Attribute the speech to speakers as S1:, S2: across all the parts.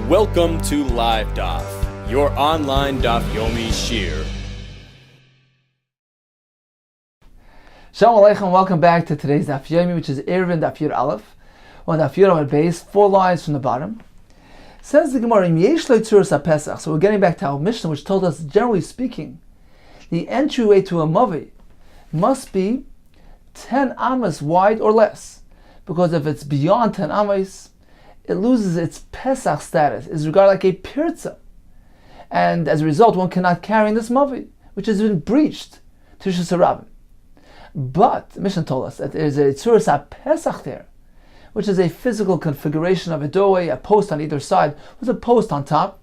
S1: Welcome to Live Daf, your online Daf Yomi Shiur.
S2: Shalom Aleichem, welcome back to today's Daf Yomi, which is Eruvin Daf Yomi Eruvin. On Daf Yomi base, 4 lines from the bottom. Says the Gemara, so we're getting back to our Mishnah, which told us, generally speaking, the entryway to a mavi must be 10 amas wide or less, because if it's beyond 10 amas, it loses its Pesach status, is regarded like a pirza, and as a result, one cannot carry in this mavi, which has been breached to Rishus Harabim. But the Mishnah told us that there is a tzuras Pesach there, which is a physical configuration of a doorway, a post on either side with a post on top,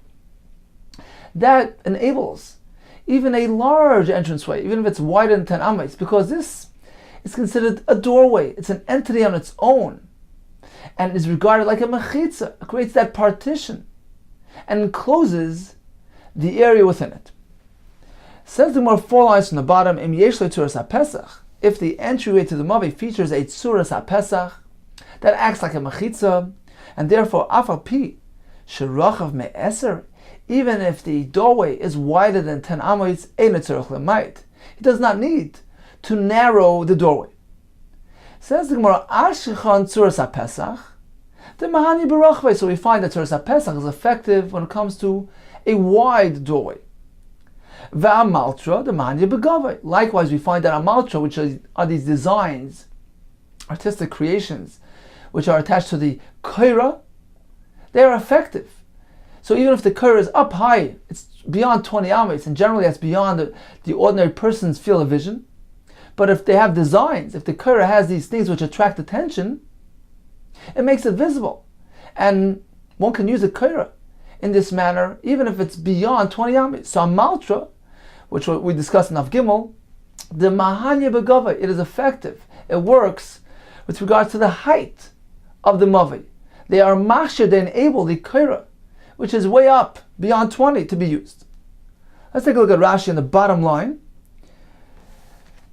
S2: that enables even a large entranceway, even if it's wider than 10 amas, because this is considered a doorway. It's an entity on its own, and is regarded like a mechitza. It creates that partition and encloses the area within it. Says the more 4 lines from the bottom, Im yesh le tzuras HaPesach, if the entryway to the mavi features a tzuras HaPesach that acts like a mechitza, and therefore afal pi sherachav me'eser, even if the doorway is wider than 10 amos, ein tzorich lemayit, he does not need to narrow the doorway. Says the Gemara, Ashichan tzuras HaPesach, the mahani barachvei. So we find that tzuras HaPesach is effective when it comes to a wide doorway. Ve'amaltra, the mahani begavei. Likewise, we find that amaltra, which are these designs, artistic creations, which are attached to the kaira, they are effective. So even if the kaira is up high, it's beyond 20 amos, and generally that's beyond the ordinary person's field of vision. But if they have designs, if the kaira has these things which attract attention, it makes it visible. And one can use a kaira in this manner, even if it's beyond 20 amos. So a maltra, which we discussed in Av Gimel, the mahanya begava, it is effective. It works with regards to the height of the mavi. They are mashir, they enable the kaira, which is way up beyond 20, to be used. Let's take a look at Rashi in the bottom line.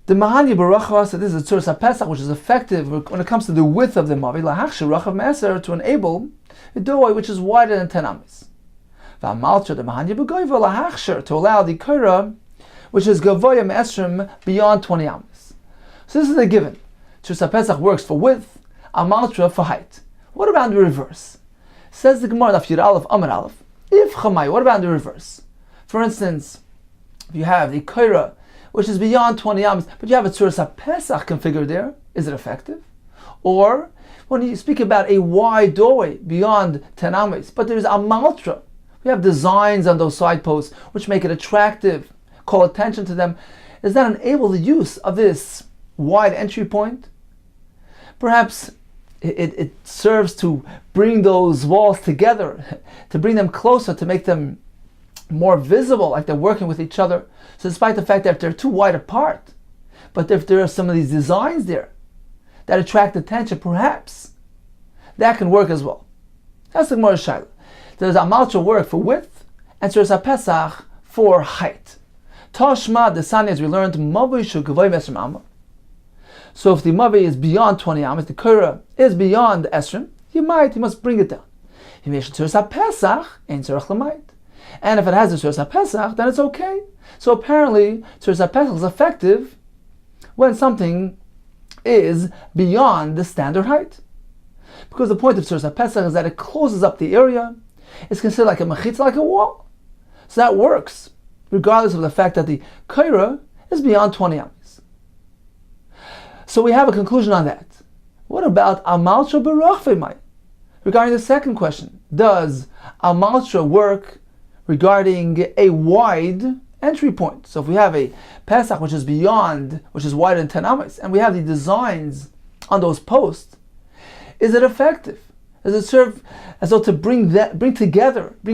S2: The Mahani Barachva, so this is a Tzuras HaPesach, which is effective when it comes to the width of the Mavi, Lahach Sherachav Me'eser, to enable a doorway which is wider than 10 amas. V'amaltra, the Mahani B'goyva, Lahach to allow the Kaira, which is Gavoya Me'esrim, beyond 20 amas. So this is a given. Tzuras HaPesach works for width, Amaltra for height. What about the reverse? Says the Gemara, Daf Yud Aleph, Amar Aleph, if Chamay, what about the reverse? For instance, if you have the Kaira, which is beyond 20 amos, but you have a tzuras HaPesach configured there, is it effective? Or when you speak about a wide doorway beyond 10 amos, but there's a maltra, we have designs on those side posts which make it attractive, call attention to them, does that enable the use of this wide entry point? Perhaps it serves to bring those walls together, to bring them closer, to make them more visible, like they're working with each other. So despite the fact that they're too wide apart, but if there are some of these designs there that attract attention, perhaps that can work as well. That's the Gemara Shaila. There's Amaltra work for width, and Tzuras HaPesach for height. Tashma, the Sani, as we learned, Mavi Shu Gavoy Mesrim Amma. So if the Mavi is beyond 20 Amas, the Kaira is beyond Esrim, you must bring it down. If you mention Tzuras HaPesach, ain't Tzorich L'mayit. And if it has a Tzuras HaPesach, then it's okay. So apparently, Tzuras HaPesach is effective when something is beyond the standard height. Because the point of Tzuras HaPesach is that it closes up the area. It's considered like a mechitza, like a wall. So that works, regardless of the fact that the kaira is beyond 20 amas. So we have a conclusion on that. What about Amaltra Barachvei Mai? Regarding the second question, does Amaltra work regarding a wide entry point? So if we have a Pesach which is wider than 10 amas, and we have the designs on those posts, is it effective? Does it serve as though to bring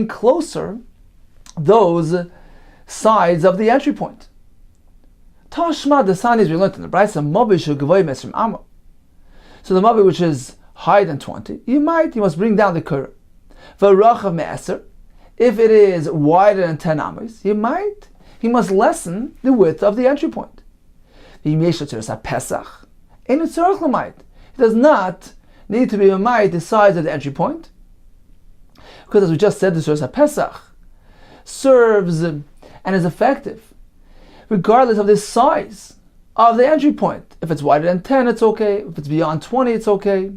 S2: closer those sides of the entry point? Tashma, the sign is we learned in the Brisa, Mavi Shu Gavoy Mesrim Amma. So the Mavi which is higher than 20, you must bring down the Kaira. V'rachav Me'eser, if it is wider than 10 amas, he must lessen the width of the entry point. He does not need to be Mamayit the size of the entry point. Because as we just said, the Suras HaPesach serves and is effective regardless of the size of the entry point. If it's wider than 10, it's okay. If it's beyond 20, it's okay.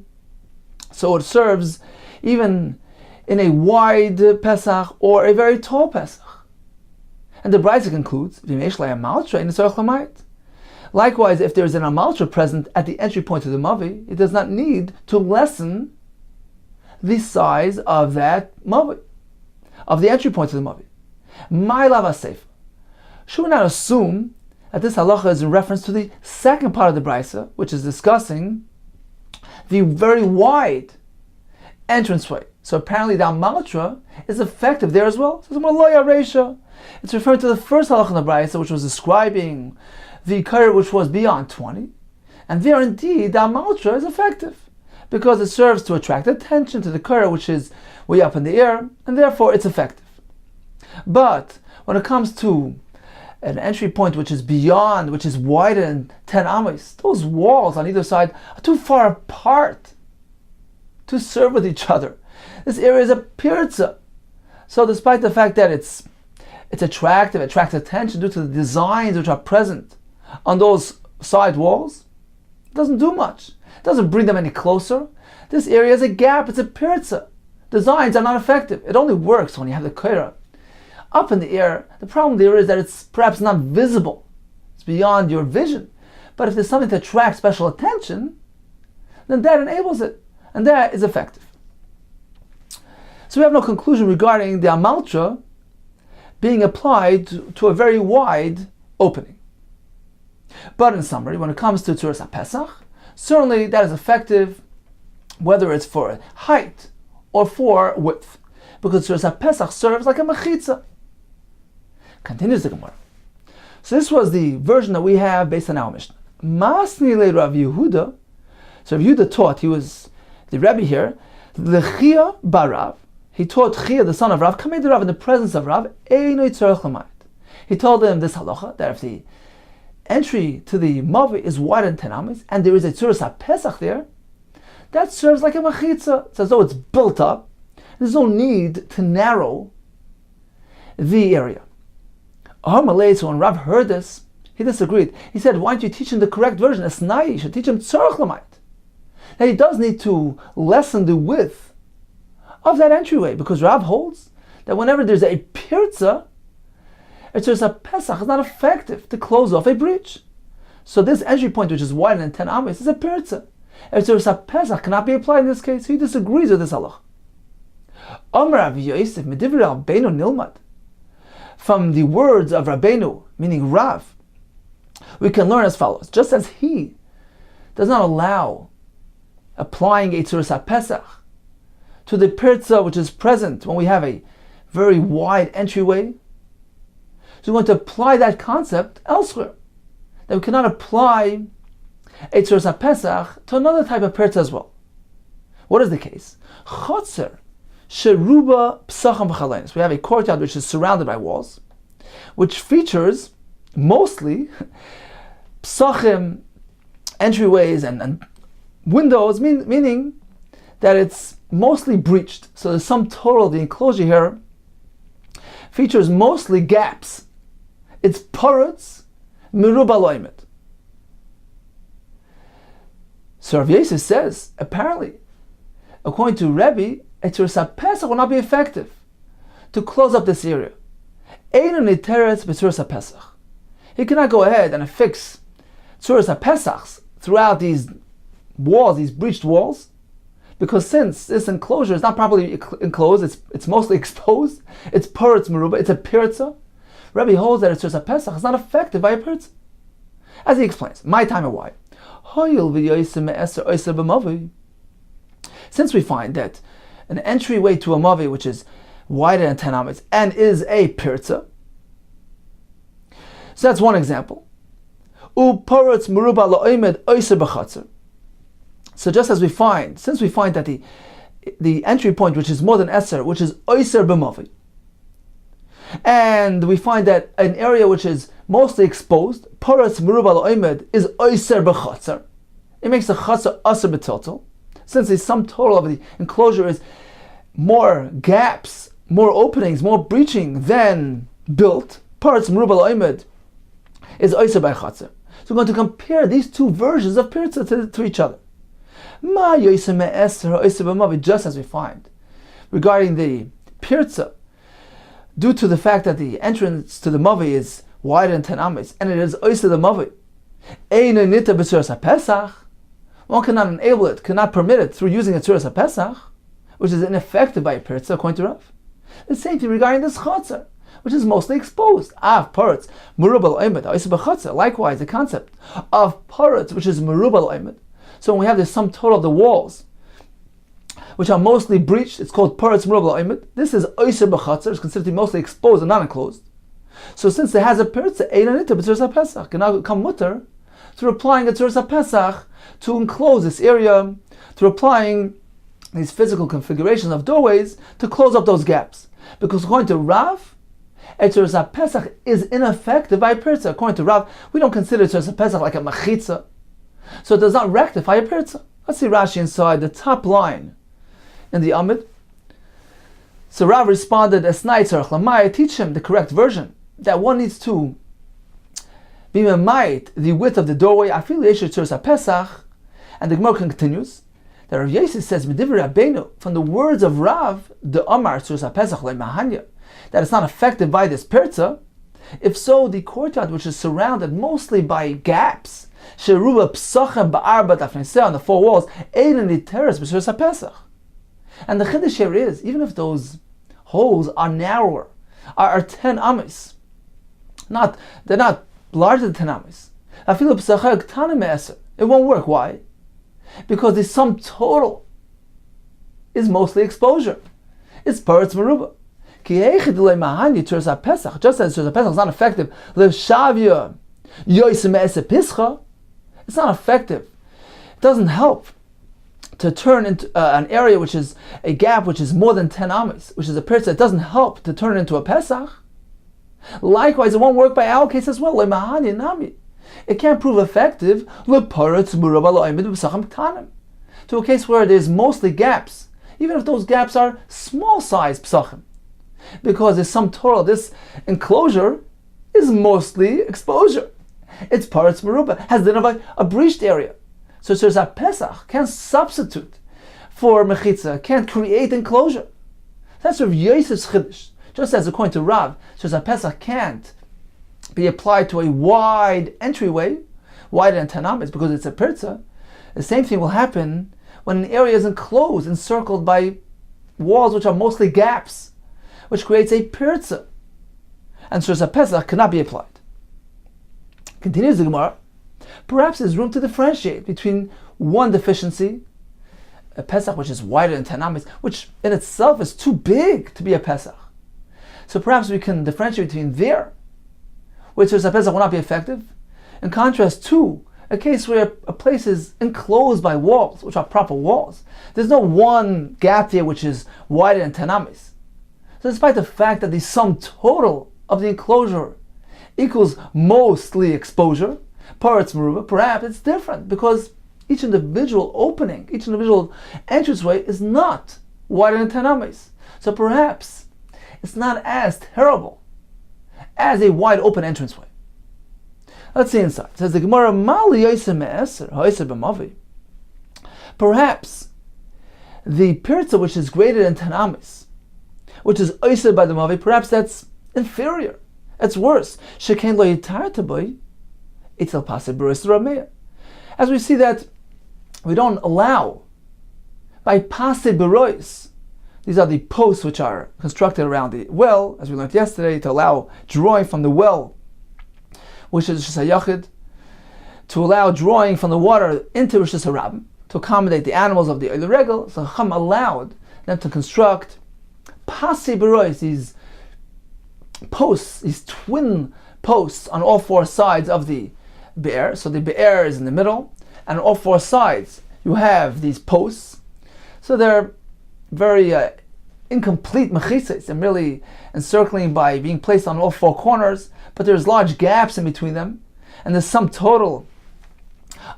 S2: So it serves even in a wide Pesach or a very tall Pesach. And the Brisa concludes, likewise, if there is an amaltra present at the entry point of the Mavi, it does not need to lessen the size of that Mavi, of the entry point of the Mavi. My lava seif. Should we not assume that this halacha is in reference to the second part of the Brisa, which is discussing the very wide entranceway? So apparently the amaltra is effective there as well. It's referring to the first halacha in the Brisa, which was describing the kair which was beyond 20. And there indeed the amaltra is effective because it serves to attract attention to the kair which is way up in the air, and therefore it's effective. But when it comes to an entry point which is beyond, which is wider than 10 amis, those walls on either side are too far apart to serve with each other. This area is a pirza. So despite the fact that it's attractive, attracts attention due to the designs which are present on those side walls, it doesn't do much. It doesn't bring them any closer. This area is a gap, it's a pirza. Designs are not effective. It only works when you have the kaira up in the air. The problem there is that it's perhaps not visible. It's beyond your vision. But if there's something to attract special attention, then that enables it. And that is effective. So we have no conclusion regarding the amaltra being applied to a very wide opening. But in summary, when it comes to Tzuras HaPesach, certainly that is effective whether it's for height or for width, because Tzuras HaPesach serves like a mechitza. Continues the Gemara. So this was the version that we have based on our Mishnah. Masni le Rav Yehuda. So Rav Yehuda taught, he was the Rebbe here, L'chia barav. He taught Chia, the son of Rav, Kamei Rav, in the presence of Rav, Einoi tzorech lamayit. He told him this halacha, that if the entry to the Mavi is wider than 10 amis, and there is a Tzuras HaPesach there, that serves like a mechitza. It's as though it's built up. There's no need to narrow the area. So when Rav heard this, he disagreed. He said, why don't you teach him the correct version? Esnai, you should teach him tzorech lamayit. That he does need to lessen the width of that entryway, because Rav holds that whenever there's a pirza, a Tzuras HaPesach is not effective to close off a breach. So this entry point, which is wider than 10 amis, is a pirza. A Tzuras HaPesach cannot be applied in this case. So he disagrees with this halach. Amar Rav Yosef Medivri Rabbeinu Nilmad. From the words of Rabbeinu, meaning Rav, we can learn as follows. Just as he does not allow applying a Tzuras HaPesach to the pirza which is present when we have a very wide entryway, so we want to apply that concept elsewhere. That we cannot apply a Tzuras HaPesach to another type of pirza as well. What is the case? Chotzer sheruba psachim v'chalenis. We have a courtyard which is surrounded by walls, which features mostly psachim, entryways and windows, meaning that it's mostly breached. So the sum total of the enclosure here features mostly gaps. It's parutz miruba loimet. So Rav Yosef says, apparently, according to Rebbe, a Tzuras HaPesach will not be effective to close up this area. Eino niteretz b'Tzuras HaPesach. He cannot go ahead and affix Tzuras HaPesachs throughout these walls, these breached walls, because since this enclosure is not properly enclosed, it's mostly exposed, it's parutz meruba, it's a pirza. Rebbe holds that a Tzuras HaPesach is not affected by a pirza. As he explains, my time and why. Since we find that an entryway to a mavi which is wider than 10 amis and is a pirza, so that's one example. So just as we find, since we find that the entry point which is more than eser, which is oiser b'mavi, and we find that an area which is mostly exposed, paratz meruba la'omed, is oiser b'chatzer. It makes the chatzer aser b'total, since the sum total of the enclosure is more gaps, more openings, more breaching than built, parts Merubah L'Omed is Oyser by Chatzer. So we're going to compare these two versions of Pirza to each other. Ma Yoyser Me'eser Oyser B'Mavi, just as we find regarding the Pirza, due to the fact that the entrance to the Mavi is wider than 10 ames, and it is Oyser the Mavi. Eina Nita B'Tzuras HaPesach, one cannot enable it, cannot permit it through using a Tzuras HaPesach, which is ineffective by a Pirza, according to Rav. The same thing regarding this Chatzer, which is mostly exposed. Av parts Merubah L'Omed Oyser B'Chatzer. Likewise, the concept of parts, which is Merubah L'Omed. So when we have the sum total of the walls, which are mostly breached, it's called parts Merubah L'Omed. This is Oyser B'Chatzer, it's considered to be mostly exposed and not enclosed. So since it has a Pirza, Eina Nita B'Tzuras HaPesach, can now become mutter through applying a Tzuras HaPesach to enclose this area, through applying these physical configurations of doorways to close up those gaps. Because according to Rav, a Tzuras HaPesach is ineffective by a Pirza. According to Rav, we don't consider Tzuras HaPesach like a machitza, so it does not rectify a Pirza. Let's see Rashi inside the top line in the Amid. So Rav responded, Esnai Tzarech Lamai, teach him the correct version, that one needs to be memayit the width of the doorway, Afilu Yesher Tzuras HaPesach, and the Gemara continues, that Rav Yosef says, Medivri Rabbeinu, from the words of Rav, the Amar Tzuras HaPesach Le'mahanya, that it's not affected by this Pirza. If so, the courtyard, which is surrounded mostly by gaps, Sheruba Psachem Ba'arba Dafneseh, on the four walls, Einin Niteres B'Tzuras HaPesach. And the Chiddush here is, even if those holes are narrower, are 10 ames, they're not larger than 10 ames, it won't work. Why? Because the sum total is mostly exposure. It's Paretz Merubah. Just as Tzuras HaPesach is not effective, it's not effective. It doesn't help to turn into an area which is a gap which is more than 10 ames, which is a Pirza. It doesn't help to turn it into a Pesach. Likewise, it won't work by our case as well. It can't prove effective to a case where there's mostly gaps, even if those gaps are small size psachim, because the sum total, this enclosure, is mostly exposure. It's paretz merubah, has a breached area. So Tzuras HaPesach can't substitute for mechitza, can't create enclosure. That's Rav Yosef's chiddush. Just as according to Rav, Tzuras HaPesach can't be applied to a wide entryway, wider than 10 ames, because it's a pirza. The same thing will happen when an area is enclosed, encircled by walls which are mostly gaps, which creates a pirza. And Tzuras HaPesach cannot be applied. Continues the Gemara, perhaps there's room to differentiate between one deficiency, a Pesach which is wider than 10 ames, which in itself is too big to be a Pesach. So perhaps we can differentiate between there, where Tzuras HaPesach will not be effective, in contrast to a case where a place is enclosed by walls, which are proper walls. There's no one gap there which is wider than 10 ames. So despite the fact that the sum total of the enclosure equals mostly exposure, paretz merubah, perhaps it's different because each individual opening, each individual entranceway is not wider than 10 ames. So perhaps it's not as terrible as a wide open entranceway. Let's see inside. It says the Gemara, Mali Yosef Me'eser, Ha'eser B'Mavi. Perhaps the pirza which is greater than 10 ames, which is Oyser by the Mavi, perhaps that's inferior. That's worse. Shekain lo yitarta boy, itel paseh b'rois rameya. As we see that we don't allow by paseh b'rois. These are the posts which are constructed around the well, as we learned yesterday, to allow drawing from the well, which is Rishis HaYachid, to allow drawing from the water into Rishis HaRabim, to accommodate the animals of the Oile Regel. So Chacham allowed them to construct paseh b'rois, these posts, these twin posts on all four sides of the be'er. So the be'er is in the middle, and on all four sides you have these posts. So they're very incomplete mechitzos. They're merely encircling by being placed on all four corners, but there's large gaps in between them, and the sum total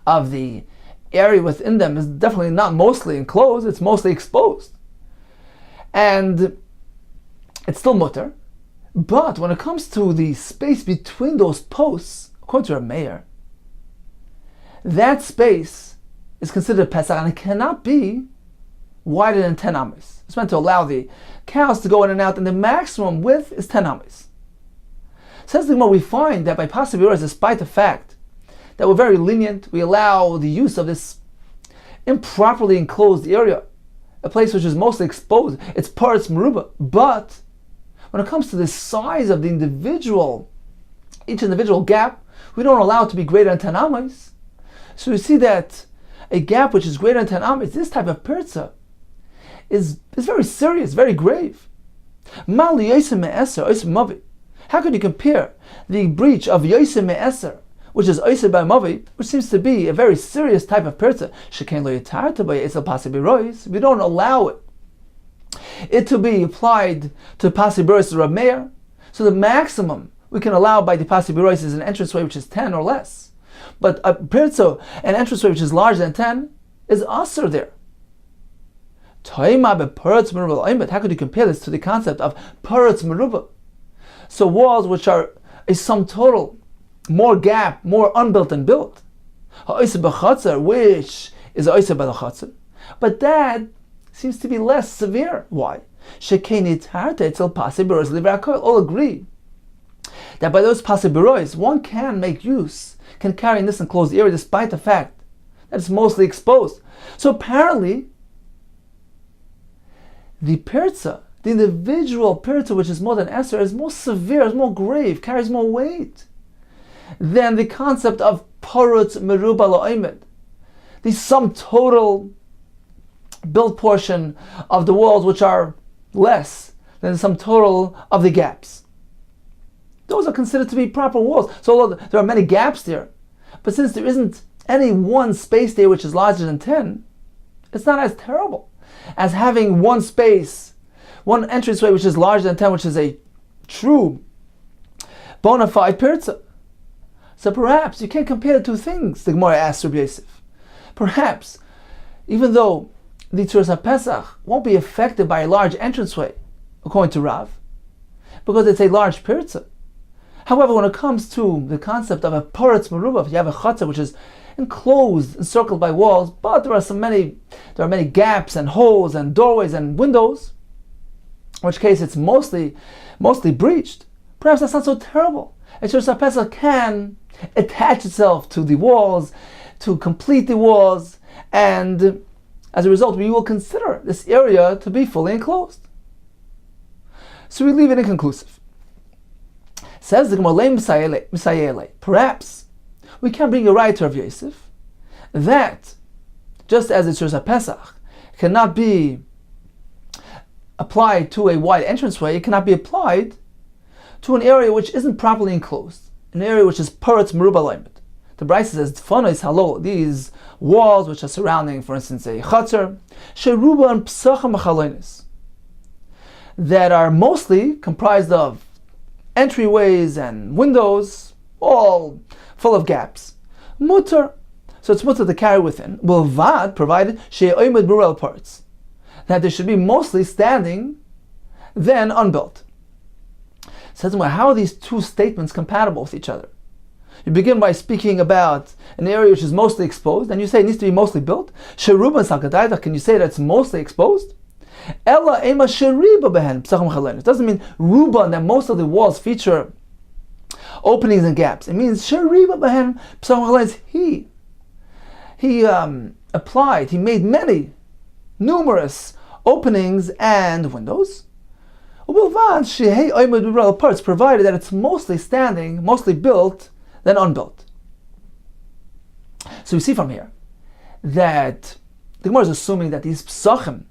S2: of the area within them is definitely not mostly enclosed, it's mostly exposed. and it's still mutter. But when it comes to the space between those posts, according to our mayor, that space is considered Pesach, and it cannot be wider than 10 amis. It's meant to allow the cows to go in and out, and the maximum width is 10 amis. Says the Gemara, we find that by possibilities, despite the fact that we're very lenient, we allow the use of this improperly enclosed area, a place which is mostly exposed. It's parts meruba, but when it comes to the size of the each individual gap, we don't allow it to be greater than 10 amis. So we see that a gap which is greater than 10 amis, this type of perza, is very serious, very grave. How could you compare the breach of Yosem Me'eser, which is Oiseh by Mavi, which seems to be a very serious type of perza? We don't allow it to be applied to Pasibiros Rav Meir. So the maximum we can allow by the Pasibiros is an entranceway which is 10 or less. But a perza, an entranceway which is larger than 10, is aser there. How could you compare this to the concept of Paratz Meruba? So walls which are a sum total, more gap, more unbuilt than built. Which is Oiseh by the Chatzar. But that seems to be less severe. Why? All agree that by those Pasibirois, one can make use, can carry in this enclosed area despite the fact that it's mostly exposed. So apparently, the perza, the individual perza, which is more than Esser, is more severe, is more grave, carries more weight than the concept of parutz meruba la'omed, the sum total built portion of the walls which are less than the sum total of the gaps. Those are considered to be proper walls. So although there are many gaps there, but since there isn't any one space there which is larger than 10, it's not as terrible as having one space, one entranceway which is larger than 10, which is a true bona fide perza. So perhaps you can't compare the two things, the Gemara asks Rabbi Yosef. Perhaps, even though the Tzuras HaPesach won't be affected by a large entranceway, according to Rav, because it's a large perza. However, when it comes to the concept of a paratz meruba, if you have a chatzah which is enclosed, encircled by walls, but there are many gaps and holes and doorways and windows, in which case it's mostly breached. Perhaps that's not so terrible. A Tzuras HaPesach can attach itself to the walls, to complete the walls, and as a result, we will consider this area to be fully enclosed. So we leave it inconclusive. Says the Gemara, perhaps we can bring a right to Rav Yosef that just as the Tzuras HaPesach cannot be applied to a wide entranceway, it cannot be applied to an area which isn't properly enclosed, an area which is paratz meruba la'omed. The Brisa says, "Tfano halol." These walls which are surrounding, for instance, a chatzar, sheruba and psachim machalonis, that are mostly comprised of entryways and windows, all full of gaps. Mutter, so it's mutter to carry within. Bilvad, provided she'omed burel parts, that they should be mostly standing, then unbuilt. Says, well, how are these two statements compatible with each other? You begin by speaking about an area which is mostly exposed, and you say it needs to be mostly built. Sheruba sakadayda, can you say that it's mostly exposed? Ella ema sheriba behen psachim chalein. It doesn't mean ruba, that most of the walls feature openings and gaps. It means sheriba behen psachim chalein. He applied, he made numerous openings and windows. Parts, provided that it's mostly standing, mostly built, then unbuilt. So we see from here that the Gemara is assuming that these psachim,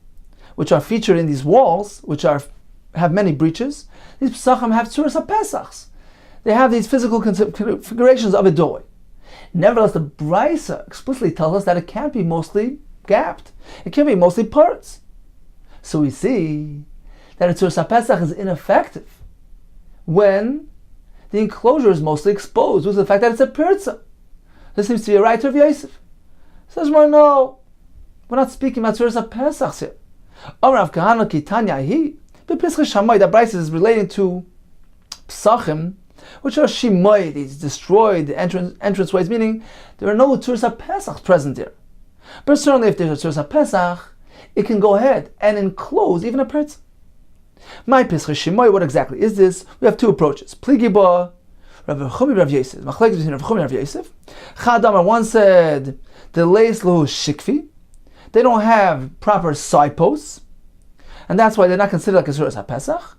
S2: which are featured in these walls, which have many breaches, these psachim have Tzuras HaPesachs. They have these physical configurations of a doorway. Nevertheless, the Brisa explicitly tells us that it can't be mostly gapped. It can't be mostly parts. So we see that a Tzuras HaPesach is ineffective when the enclosure is mostly exposed due to the fact that it's a perza. This seems to be a right of Yosef. Says, well, no, we're not speaking about Tzuras HaPesach here. Amar Kahana Kitanya hi. The Pesach Shammai, that Bryce is relating to Psachim, which are Shimoi, these destroyed entranceways, meaning there are no Tzuras Pesach present there. But certainly if there's a Tzuras Pesach, it can go ahead and enclose even a Pertz. My Pesach Shimoi, what exactly is this? We have two approaches. Pligiba, Rav Chumi, Rav Yosef. Machlekes between Rav Chumi and Rav Yosef. Chadamar, one said, the Leis Lo Shikfi. They don't have proper side posts, and that's why they're not considered like a Tzuras HaPesach.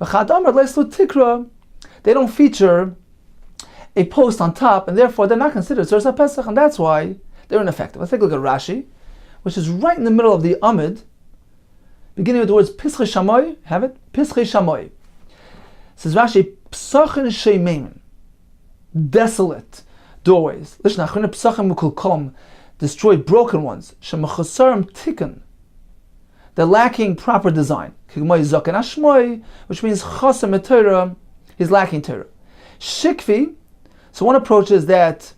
S2: V'chadamar Leis Lo Tikra. They don't feature a post on top, and therefore they're not considered Tzuras HaPesach, and that's why they're ineffective. Let's take a look at Rashi, which is right in the middle of the Amid, beginning with the words Pischei Shammai. Have it? Pischei Shammai. Says Rashi, Psachin Sheimein, desolate doorways. Lishna Achrona Psachim Ukulkom, destroyed, broken ones. Shemachasarim Tikkun, they're lacking proper design. Kigmai Zaken Ashmoi, which means Chasam Torah, he's lacking Torah. Shikvi, so one approach is that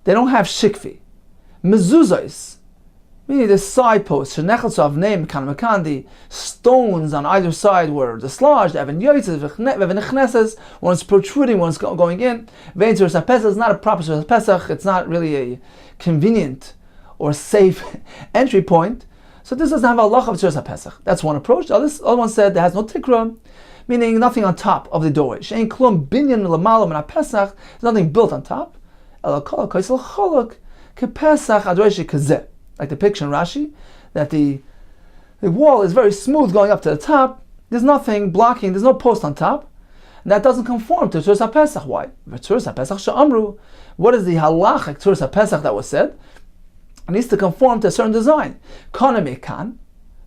S2: they don't have shikvi. Mezuzos, meaning the side posts, shenechatzav name kanmakandi, stones on either side were dislodged, evan yoytzes, one's protruding, one's going in. Vein Tzuras HaPesach is not a proper Tzuras HaPesach, it's not really a convenient or safe entry point. So this doesn't have a halach of Tzuras HaPesach. That's one approach. The other one said there has no tikra, meaning nothing on top of the doorway. She'ein klum binyan l'malam min HaPesach, there's nothing built on top. Like the picture in Rashi, that the wall is very smooth going up to the top, there's nothing blocking, there's no post on top, and that doesn't conform to Tzuras HaPesach. Why? Tzuras HaPesach she'amru, what is the halachic Tzuras HaPesach that was said? It needs to conform to a certain design. Kana mekan,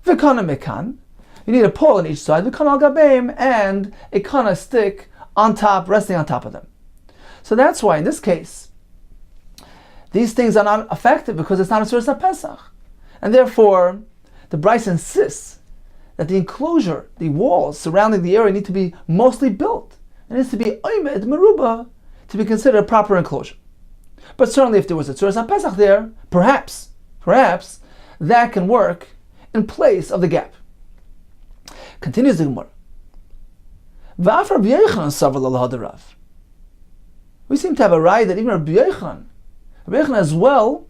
S2: v'kana mekan, you need a pole on each side, v'kana al gabeim, and a kana stick on top, resting on top of them. So that's why in this case, these things are not effective because it's not a Tzuras HaPesach. And therefore, the Bryce insists that the enclosure, the walls surrounding the area need to be mostly built. It needs to be oimed meruba to be considered a proper enclosure. But certainly if there was a Tzuras HaPesach there, perhaps, that can work in place of the gap. Continues the Gemara. V'af Rabbi Yochanan savar l'hadar Rav. We seem to have a right that even Rabbi Yochanan as well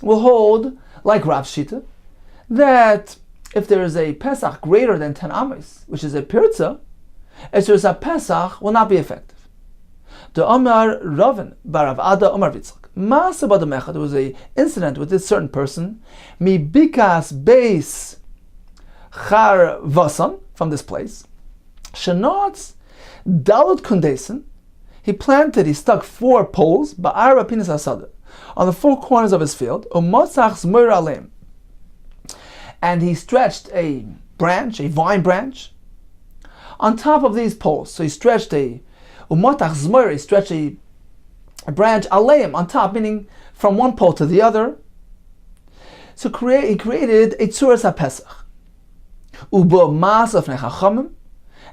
S2: will hold, like Rav Shita, that if there is a Pesach greater than 10 Amos, which is a Pirza, a Tzuras HaPesach will not be effective. The Amar Ravin Barav Ada Amar Vitzchak. There was an incident with this certain person, Mi Bikas Beis Char Vasan, from this place, Shenotz Dalut Kundesen, he stuck 4 poles, Ba'ara Pinas Asada, on the 4 corners of his field, and he stretched a branch, a vine branch, on top of these poles. So he stretched a branch aleim on top, meaning from one pole to the other. So he created a Tzuras HaPesach.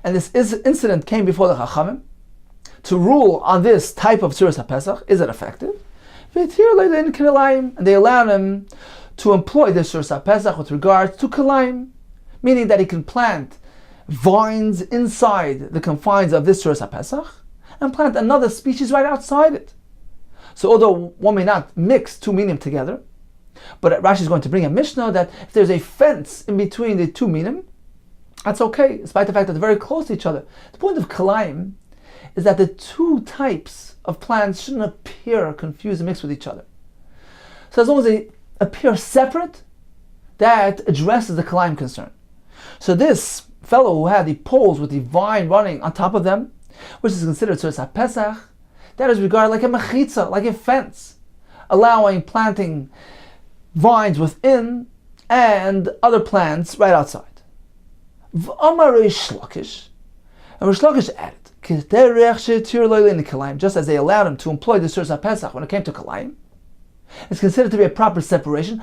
S2: And this incident came before the Chachamim to rule on this type of Tzuras HaPesach. Is it effective? And they allowed him to employ this Tzuras HaPesach with regards to Kalaim, meaning that he can plant vines inside the confines of this Tzuras HaPesach and plant another species right outside it. So although one may not mix 2 minim together, but Rashi is going to bring a Mishnah that if there's a fence in between the 2 minim, that's okay, despite the fact that they're very close to each other. The point of Kalaim is that the 2 types of plants shouldn't appear confused and mixed with each other. So as long as they appear separate, that addresses the Kalaim concern. So this fellow who had the poles with the vine running on top of them, which is considered Tzuras HaPesach, that is regarded like a mechitza, like a fence, allowing planting vines within and other plants right outside. V'amar Reish Lakish, and Reish Lakish added, just as they allowed him to employ the Tzuras HaPesach when it came to Kalaim, it's considered to be a proper separation.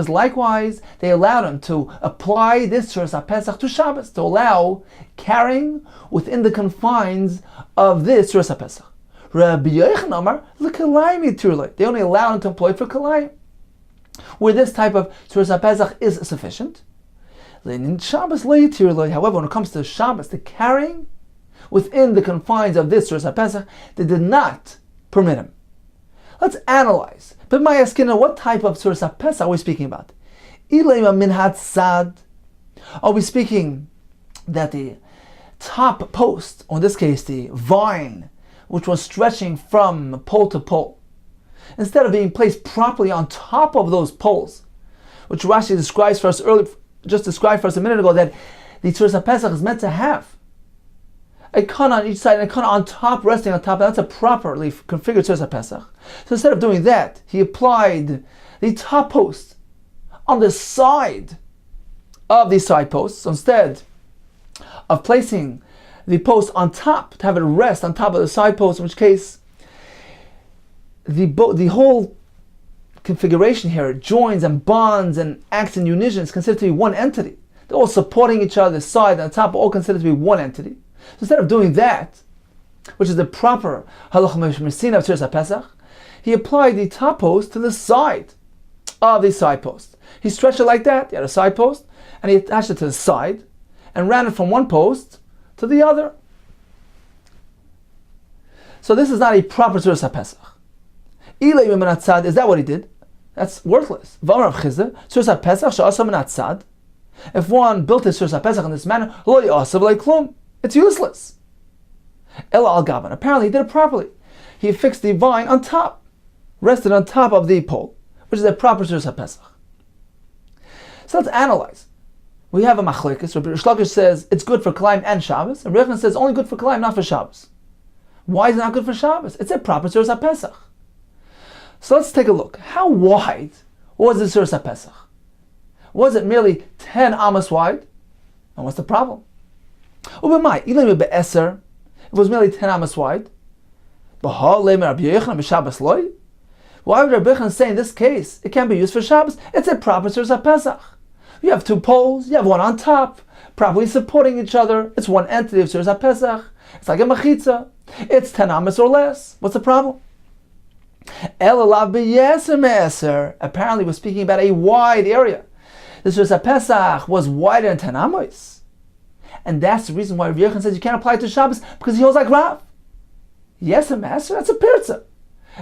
S2: Likewise, they allowed him to apply this Tzuras HaPesach to Shabbos, to allow carrying within the confines of this Tzuras HaPesach. Rabbi Yochanan Amar, they only allowed him to employ it for Kalaim. where this type of Tzuras HaPesach is sufficient. However, when it comes to Shabbos, the carrying within the confines of this Tzuras HaPesach, they did not permit him. Let's analyze. But my askina, what type of Tzuras HaPesach are we speaking about? Are we speaking that the top post, or in this case the vine, which was stretching from pole to pole, instead of being placed properly on top of those poles, which Rashi describes for us a minute ago, that the Tzuras HaPesach is meant to have a kana on each side and a kana on top, resting on top. That's a properly configured Tzuras HaPesach. So instead of doing that, he applied the top post on the side of these side posts. So instead of placing the post on top, to have it rest on top of the side post, in which case the whole configuration here joins and bonds and acts in unison, is considered to be one entity. They're all supporting each other, the side and the top, all considered to be one entity. So instead of doing that, which is the proper halacha mesina of Tzuras HaPesach, he applied the top post to the side of the side post. He stretched it like that. He had a side post, and he attached it to the side, and ran it from one post to the other. So this is not a proper Tzuras HaPesach. Is that what he did? That's worthless. If one built his Tzuras HaPesach in this manner, it's useless. Apparently he did it properly. He fixed the vine on top, rested on top of the pole, which is a proper Tzuras HaPesach. So let's analyze. We have a machlekes. Rabbi Shlakish says it's good for Kalaim and Shabbos, and Rabbi Yochanan says only good for Kalaim, not for Shabbos. Why is it not good for Shabbos? It's a proper Tzuras HaPesach. So let's take a look. How wide was the Tzuras HaPesach? Was it merely 10 amos wide? And what's the problem? If it was merely 10 amos wide, why would Rabbi Yochanan say in this case it can't be used for Shabbos? It's a proper Tzuras HaPesach. You have two poles, you have one on top, properly supporting each other. It's one entity of Tzuras HaPesach. It's like a machitza. It's 10 amos or less. What's the problem? Apparently we're speaking about a wide area. The Tzuras HaPesach was wider than 10 amos. And that's the reason why Rabbi Yochanan says you can't apply it to Shabbos, because he holds like Rav. Yes, a master, that's a pirza.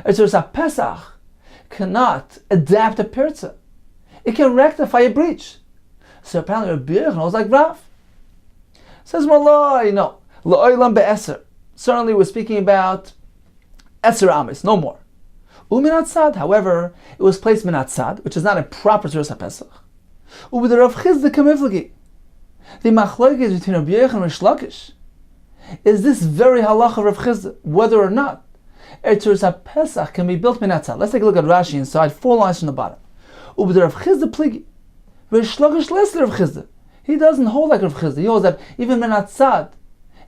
S2: A Tzuras HaPesach cannot adapt a pirza. It can rectify a breach. So apparently Rabbi Yochanan holds like Rav. Says Malay, no. La'olam be'eser. Certainly we're speaking about Eser Amos, no more. U'minat sad, however, it was placed minat sad, which is not a proper Tzuras HaPesach. U'b'der Rav Chizda kamivlagi. The machlokes between Rabbi Yochanan and Rish Lakish is this very halacha of Rav Chizda, whether or not a Tzuras HaPesach can be built minat sad. Let's take a look at Rashi inside, 4 lines from the bottom. U'b'der Rav Chizda pligi. Rish Lakish less than Rav Chizda. He doesn't hold like Rav Chizda. He holds that even minat sad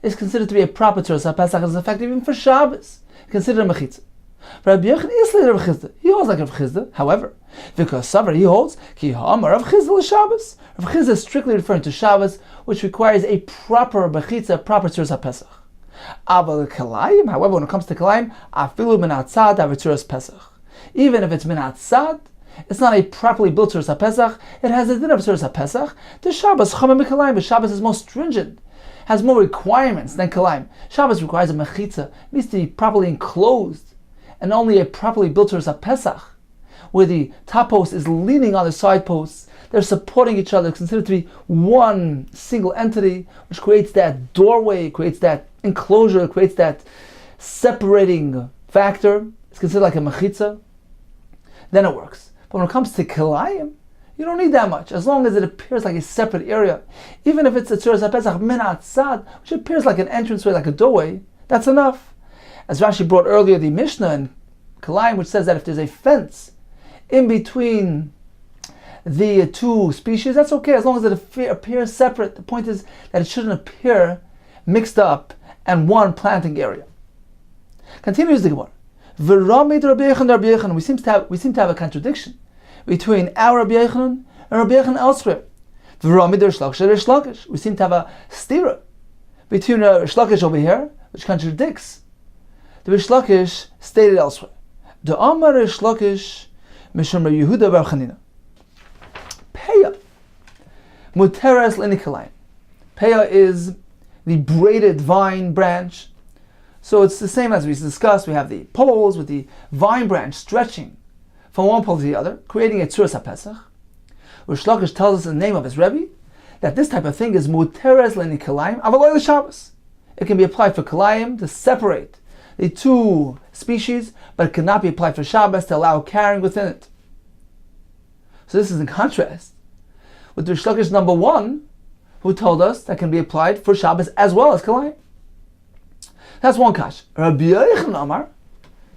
S2: is considered to be a proper Tzuras HaPesach, as effective even for Shabbos, considered a mechitza. Rabbi Yochanan is like Rav Chizda. He holds like Rav Chizda. However, because Savar he holds ki ha'amar Rav Chizda l'Shabbos. Rav Chizda is strictly referring to Shabbos, which requires a proper mechitza, proper Tzuras HaPesach. Aval Kalayim, however, when it comes to Kalayim, afilu minat sad have a Tzuras Pesach. Even if it's minat sad, it's not a properly built Tzuras HaPesach. It has a din of Tzuras HaPesach. The Shabbos chamim b'Kalayim, but Shabbos is more stringent, has more requirements than Kalayim. Shabbos requires a mechitza, it needs to be properly enclosed, and only a properly built Tzuras HaPesach, where the top post is leaning on the side posts, they're supporting each other, it's considered to be one single entity, which creates that doorway, creates that enclosure, creates that separating factor. It's considered like a mechitza. Then it works. But when it comes to Kilayim, you don't need that much, as long as it appears like a separate area. Even if it's a Tzuras HaPesach minat sad, which appears like an entranceway, like a doorway, that's enough. As Rashi brought earlier, the Mishnah in Kilayim, which says that if there's a fence in between the two species, that's okay, as long as it appears separate. The point is that it shouldn't appear mixed up and one planting area. Continues the Gemara. We seem to have a contradiction between our Rabbi Yochanan and Rabbi Yochanan elsewhere. We seem to have a stira between Rish Lakish over here, which contradicts the Rish Lakish stated elsewhere. The Amar Rish Lakish Mishum Yehuda Bar Chanina. Muteres lenikalayim. Peah is the braided vine branch. So it's the same as we discussed. We have the poles with the vine branch stretching from one pole to the other, creating a tzuras HaPesach. Rish Lakish tells us in the name of his Rebbe that this type of thing is muteres lenikalayim avaloy l'Shabbos. It can be applied for kalayim to separate the two species, but it cannot be applied for Shabbos to allow carrying within it. So this is in contrast with Rish Lakish number 1, who told us that can be applied for Shabbos as well as kalayim. That's one kash. Rabbi Yochanan Amar,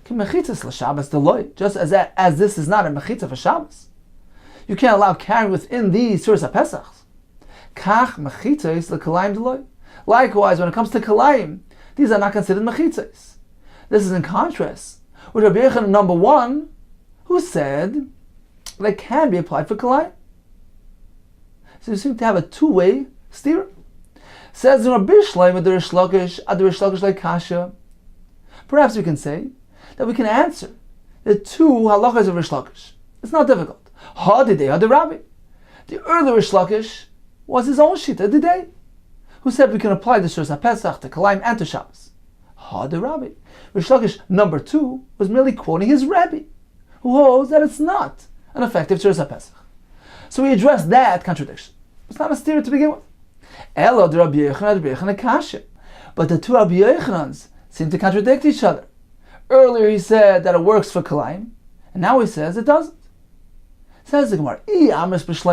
S2: mechitzas l'Shabbos deloy. Just as this is not a mechitza for Shabbos, you can't allow carrying within these tzuras HaPesach. Kach mechitzas l'kalayim deloy. Likewise, when it comes to kalayim, these are not considered mechitzas. This is in contrast with Rabbi Yochanan number 1, who said they can be applied for kalayim. So you seem to have a two-way steer. Says in Rabbi Shloim with the Rish Lakish like kasha. Perhaps we can say that we can answer the two halachas of Rish Lakish. It's not difficult. Hadidei Rabbi. The earlier Rish Lakish was his own shita Didei, who said we can apply the Tzuras HaPesach to Kalayim and to Shabbos. Hadidei Rabbi. Rish Lakish number 2 was merely quoting his Rebbe, who holds that it's not an effective Tzuras HaPesach. So we addressed that contradiction. It's not a steer to begin with. Elo de Rabbi Yochanan kasha. But the two Rabbi Yochanans seem to contradict each other. Earlier he said that it works for Kalayim, and now he says it doesn't. Says the Gemara,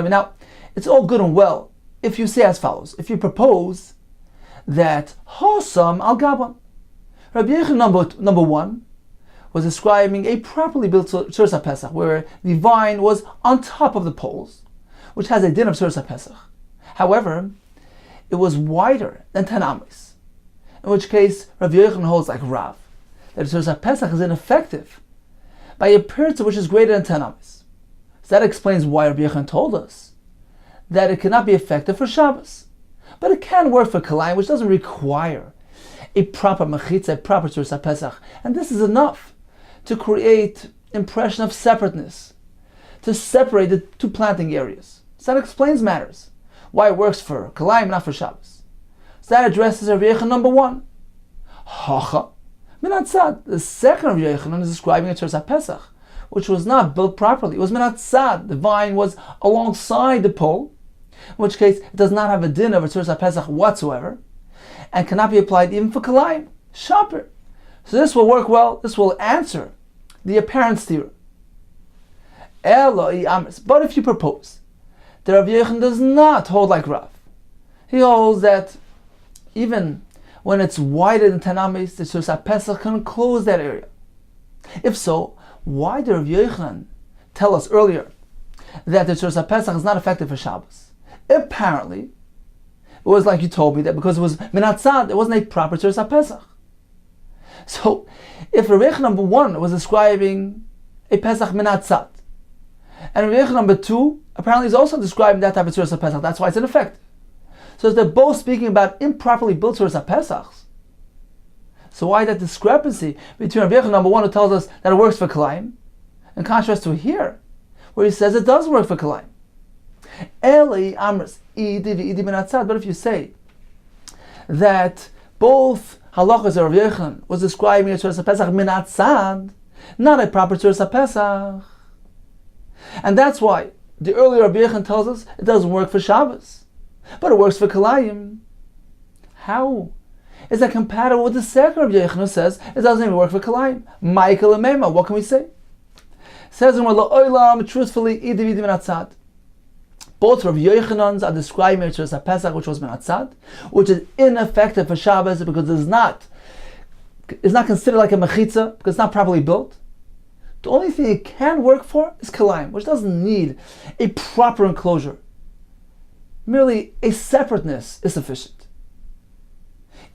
S2: now, it's all good and well if you say as follows. If you propose that Hosam al Gaban, Rabbi Yochanan number 1 was describing a properly built Tzuras HaPesach, where the vine was on top of the poles, which has a din of Tzuras HaPesach. However, it was wider than 10 amis, in which case Rabbi Yochanan holds like Rav, that Tzuras HaPesach is ineffective by a pirza which is greater than 10 amis. So that explains why Rabbi Yochanan told us that it cannot be effective for Shabbos, but it can work for Kalayim, which doesn't require a proper mechitza, a proper Tzuras HaPesach, and this is enough to create impression of separateness, to separate the two planting areas. So that explains matters. Why it works for Kalayim, not for Shabbos. So that addresses Rabbi Yochanan number 1. Hacha minatzad. The second Rabbi Yochanan is describing a Tzuras HaPesach, which was not built properly. It was minatzad. The vine was alongside the pole, in which case it does not have a din of a Tzuras HaPesach whatsoever, and cannot be applied even for Kalayim. Shaper. So this will work well. This will answer the apparent steer. Eloi Amris. But if you propose that Rabbi Yochanan does not hold like Rav, he holds that even when it's wider than 10 amis, the Tzuras HaPesach can close that area. If so, why did Rabbi Yochanan tell us earlier that the Tzuras HaPesach is not effective for Shabbos? Apparently, it was like you told me, that because it was minatzad, it wasn't a proper Tzuras HaPesach. So, if Rabbi Yochanan number 1 was describing a Pesach minatzad, and Rabbi Yochanan number 2 apparently is also describing that type of Tzuras HaPesach, that's why it's ineffective. So they're both speaking about improperly built Tzuras HaPesachs. So why that discrepancy between Rabbi Yochanan number 1, who tells us that it works for Kalayim, in contrast to here, where he says it does work for Kalayim? Eli Amris Idi v'Idi minatzad. But if you say that both halachas of Rabbi Yochanan was describing a Tzuras HaPesach minatzad, not a proper Tzuras HaPesach, and that's why the earlier Rabbi Yochanan tells us it doesn't work for Shabbos, but it works for Kalayim. How is that compatible with the second Rabbi Yochanan who says it doesn't even work for Kalayim? Michael Amema, what can we say? Says in La'olam, truthfully, Idi v'Idi minatzad. Both Rabbi Yochanans are describing Tzuras HaPesach, which was minatzad, which is ineffective for Shabbos because it's not considered like a mechitza, because it's not properly built. The only thing it can work for is Kalayim, which doesn't need a proper enclosure. Merely a separateness is sufficient.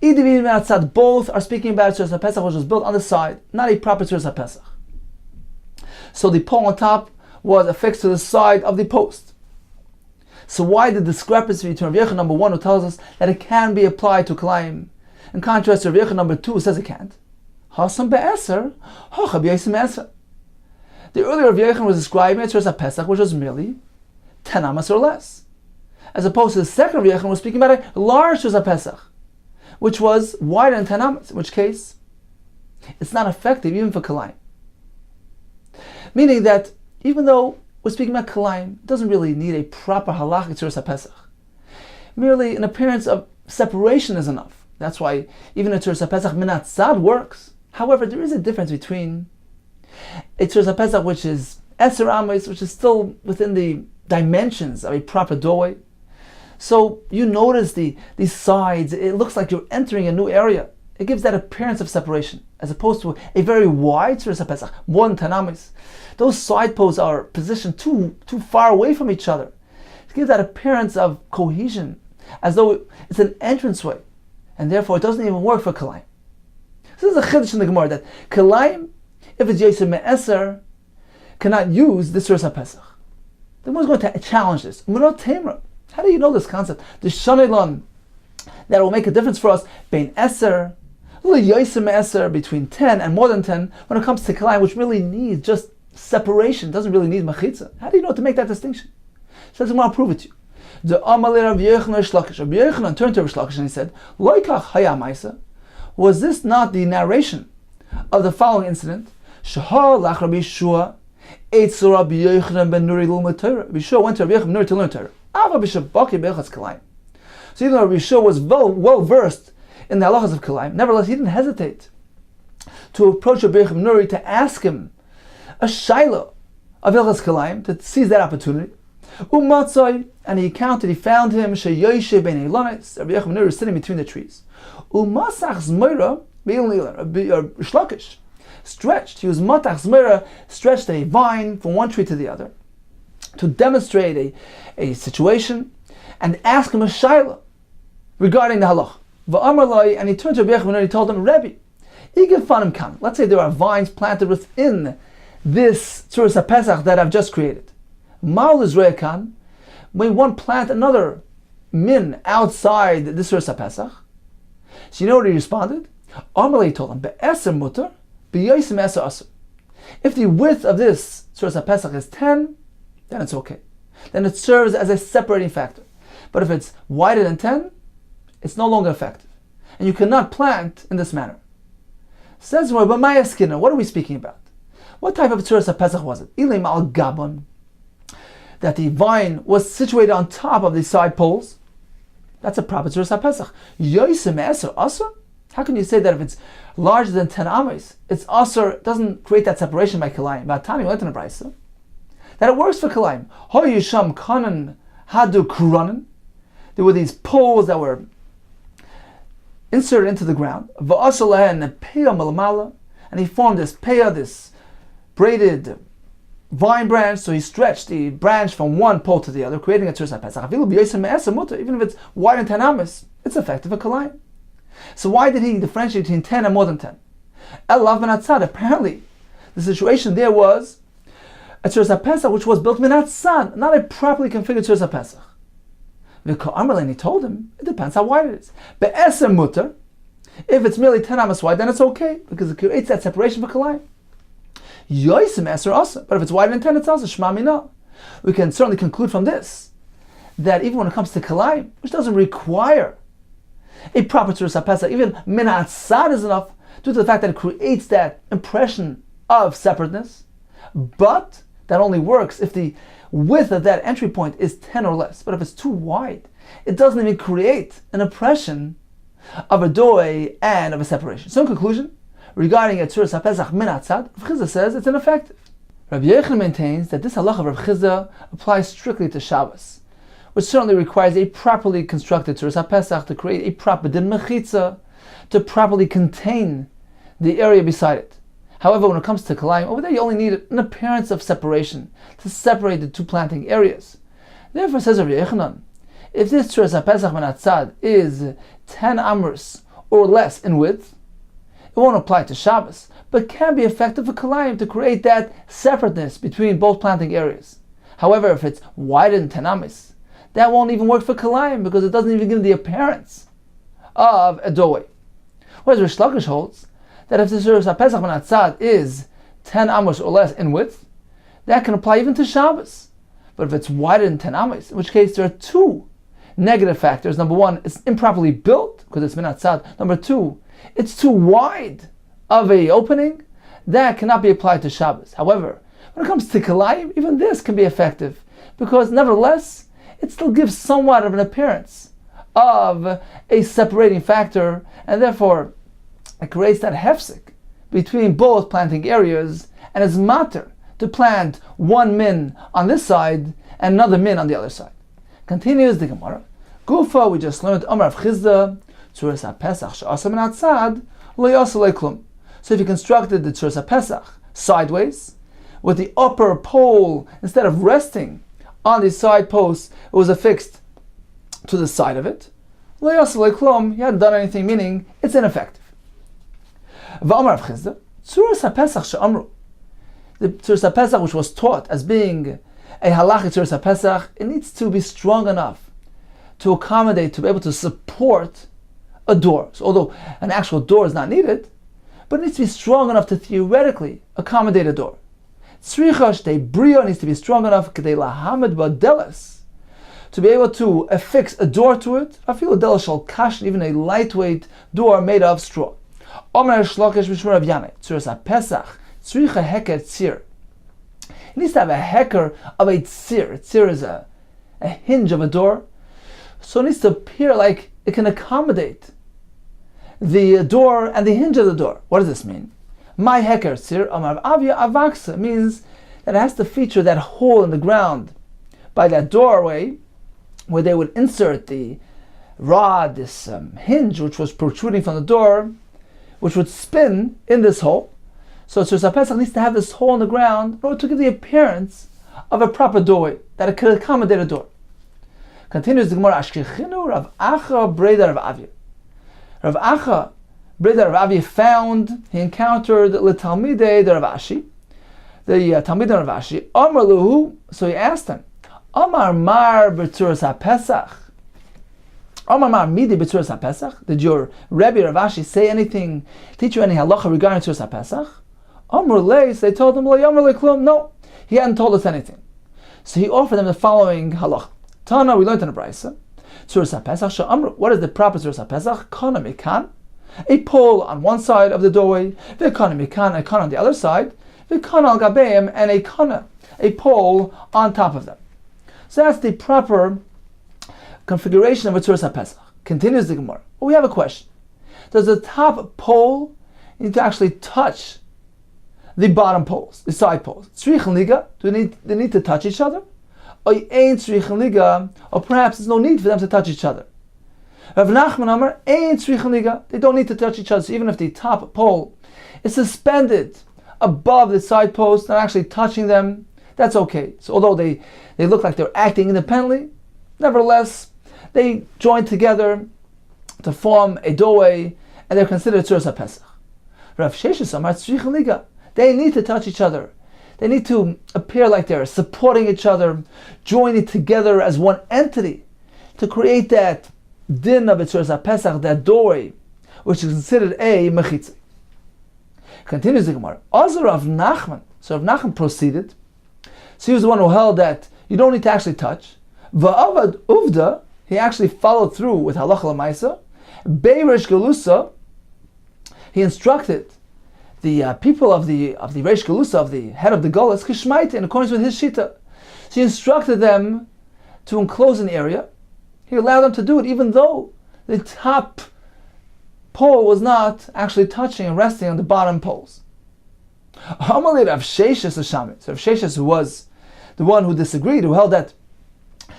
S2: Idi v'Idi minatzad, both are speaking about Tzuras HaPesach, which was built on the side, not a proper Tzuras HaPesach. So the pole on top was affixed to the side of the post. So why the discrepancy between Rabbi Yochanan number 1, who tells us that it can be applied to Kalayim, in contrast to Rabbi Yochanan number 2, who says it can't? Hasam be'eser, hacha b'yaisim eser. The earlier Rabbi Yochanan was describing a Tzuras HaPesach, which was merely 10 amas or less. as opposed to the second Rabbi Yochanan was speaking about a large Tzuras HaPesach, which was wider than 10 amas, in which case it's not effective even for Kalayim. Meaning that even though we're speaking about Kalayim, it doesn't really need a proper halachic Tzuras HaPesach. Merely an appearance of separation is enough. That's why even a Tzuras HaPesach Minat Tzad works. However, there is a difference between a Tzuras HaPesach which is Eser Amos, which is still within the dimensions of a proper doorway. So you notice these sides, it looks like you're entering a new area. It gives that appearance of separation, as opposed to a very wide Tzuras HaPesach, more than 10 amas. Those side posts are positioned too far away from each other. It gives that appearance of cohesion, as though it's an entranceway, and therefore it doesn't even work for Kalayim. So this is a chiddush in the Gemara that Kalayim, if it's Yosef Me'eser, cannot use the Tzuras HaPesach. The Gemara is going to challenge this. How do you know this concept? The Shanelon, that will make a difference for us, Bein Eser, Yosef Me'eser, between 10 and more than 10, when it comes to Kalayim, which really needs just separation, doesn't really need machitza. How do you know to make that distinction? So I want to prove it to you. The Amalei Rav Yochanan Shlakish. Rav Yochanan turned to Rav Shlakish and he said, Loikach Haya Maisa. Was this not the narration of the following incident? Shahar Lach Rabbi Shua, Eitzur Rabbi Yochanan ben Nuri L'Lmud Torah. Rabbi Shua went to Rabbi Yochanan ben Nuri to learn Torah. Ava B'Shabaki B'Echaz Kalayim. So even though Rabbi Shua was well versed in the halachas of Kalayim, nevertheless he didn't hesitate to approach Rabbi Yochanan ben Nuri to ask him a shaila of Hilchas Kalayim, to seize that opportunity. And he found him Sheyoyshe ben Eilonis, Rabbi Yochanan ben Nuri sitting between the trees. Umasach Zmeira Shlakish stretched. He was matach Zmeira, stretched a vine from one tree to the other to demonstrate a situation and ask him a shaila regarding the halach. And he turned to Rabbi Yochanan ben Nuri and he told him, Rebbe, Igafanim Kam. Let's say there are vines planted within this Tzuras HaPesach that I've just created. Ma'ul is Re'akan. May one plant another min outside this Tzuras HaPesach? So you know what he responded? Amalei told him, Be'eser mutar, be'yosim eser aser. If the width of this Tzuras HaPesach is 10, then it's okay. Then it serves as a separating factor. But if it's wider than 10, it's no longer effective. And you cannot plant in this manner. Says Rabbi Maya Skinner, what are we speaking about? What type of Tzuras HaPesach was it? Ilim al Gabon, that the vine was situated on top of the side poles. That's a proper Tzuras HaPesach. Yosem Eser Aser? How can you say that if it's larger than 10 amas, it's Aser, doesn't create that separation by Kalayim? Vatani went in a brisa that it works for Kalayim. Ho Yisham Kanan Hadu Kuranan. There were these poles that were inserted into the ground. Va'asalahen Peah Malamala, and he formed this Peah, this braided vine branch, so he stretched the branch from one pole to the other, creating a Tzuras HaPesach. Even if it's wider than 10 amas, it's effective for Kalayim. So why did he differentiate between 10 and more than 10? Elav ben Atzad. Apparently, the situation there was a Tzuras HaPesach which was built min Atzad, not a properly configured Tzuras HaPesach. And he told him, it depends how wide it is. Be'eser mutar, if it's merely 10 amas wide, then it's okay, because it creates that separation for Kalayim. Yoisem Eser Asa. But if it's wider than 10, it's also Shema Mina. We can certainly conclude from this that even when it comes to Kalayim, which doesn't require a proper Tzuras HaPesach, even Min HaTzad is enough due to the fact that it creates that impression of separateness, but that only works if the width of that entry point is 10 or less. But if it's too wide, it doesn't even create an impression of a doorway and of a separation. So in conclusion, regarding a Tzuras HaPesach min HaTzad, Rav Chizda says it's ineffective. Rabbi Yochanan maintains that this halacha of Rav Chizda applies strictly to Shabbos, which certainly requires a properly constructed Tzuras HaPesach to create a proper din mechitza, to properly contain the area beside it. However, when it comes to Kalayim, over there you only need an appearance of separation to separate the two planting areas. Therefore, says Rabbi Yochanan, if this Tzuras HaPesach min HaTzad is 10 amros or less in width, it won't apply to Shabbos, but can be effective for Kalayim to create that separateness between both planting areas. However, if it's wider than 10 amas, that won't even work for Kalayim because it doesn't even give the appearance of a doorway. Whereas Rish Lakish holds that if the Tzuras HaPesach min HaTzad is 10 amos or less in width, that can apply even to Shabbos. But if it's wider than 10 amos, in which case there are two negative factors. Number one, it's improperly built because it's minat tzad. Number two, it's too wide of a opening. That cannot be applied to Shabbos. However, when it comes to kilayim, even this can be effective because nevertheless, it still gives somewhat of an appearance of a separating factor, and therefore it creates that hefsek between both planting areas, and it's matter to plant one min on this side and another min on the other side. Continues the Gemara. Gufa, we just learned Amar of Chizda, Tzuras HaPesach she'asa min hatzad, lo yasa leklum. So if you constructed the Tzuras HaPesach sideways, with the upper pole, instead of resting on the side post, it was affixed to the side of it. Lo yasa leklum, he hadn't done anything, meaning it's ineffective. V'amar of Chizda, Tzuras HaPesach she'amru. The Tzuras HaPesach, which was taught as being a halachic Tzuras HaPesach, it needs to be strong enough to accommodate, to be able to support a door. So although an actual door is not needed, but it needs to be strong enough to theoretically accommodate a door. Tzricha shtei brio needs to be strong enough k'dei lahamed b'deles, to be able to affix a door to it. Afilu deles shel kash, even a lightweight door made of straw. Omer shlokesh b'shmur of Yanei, Tzuras HaPesach, tzricha heker tzir. It needs to have a heker of a tzir. A tzir is a hinge of a door. So it needs to appear like it can accommodate the door and the hinge of the door. What does this mean? My heker tzir amar avia avaksa means that it has to feature that hole in the ground by that doorway where they would insert the rod, this hinge which was protruding from the door, which would spin in this hole. So Tzuras HaPesach needs to have this hole in the ground in order to give the appearance of a proper doorway, that it could accommodate a door. Continues the Gemara, Ashkechinu Rav Acha Breda Rav Avia. Rav Acha Breda Rav Avia he encountered L'Talmidei de Rav Ashi, the Talmidei Rav Ashi, Amar Luhu, so he asked him, Amar Mar B'Tzuras HaPesach, Amar Mar Midi B'Tzuras HaPesach, did your Rebbe Rav Ashi say anything, teach you any halacha regarding Tzuras HaPesach? Amr Leis, they told him, no, he hadn't told us anything. So he offered them the following halach. Tana, we learned in the Brisa, Tzuras HaPesach she'amru. What is the proper Tzuras HaPesach? Kana mikan, a pole on one side of the doorway, v'kana mikan, a kana on the other side, v'kana al gabeim, and a kana, a pole on top of them. So that's the proper configuration of a Tzuras HaPesach. Continues the Gemara. Well, we have a question. Does the top pole need to actually touch the bottom poles, the side poles? Tzrichen liga, do they need to touch each other? Or ain't tzrichen liga, or perhaps there's no need for them to touch each other. Rav Nachman Amar, ain't tzrichen liga, they don't need to touch each other. So even if the top pole is suspended above the side posts, not actually touching them, that's okay. So although they look like they're acting independently, nevertheless, they join together to form a doorway, and they're considered Tzuras HaPesach. Rav Sheshes Amar, tzrichen liga, they need to touch each other. They need to appear like they're supporting each other, joining together as one entity to create that din of Tzuras HaPesach, that doorway, which is considered a mechitza. Continues the Gemara. Also Rav Nachman. So Rav Nachman proceeded. So he was the one who held that you don't need to actually touch. Va'avad uvda, he actually followed through with halacha l'maisa. Beirish galusa, he instructed the people of the Reish Galusa, of the head of the Golas, Kishmaita, in accordance with his Shita. So he instructed them to enclose an area. He allowed them to do it, even though the top pole was not actually touching and resting on the bottom poles. Amalei Rav Sheshes Hashami. So Rav Sheshes, who was the one who disagreed, who held that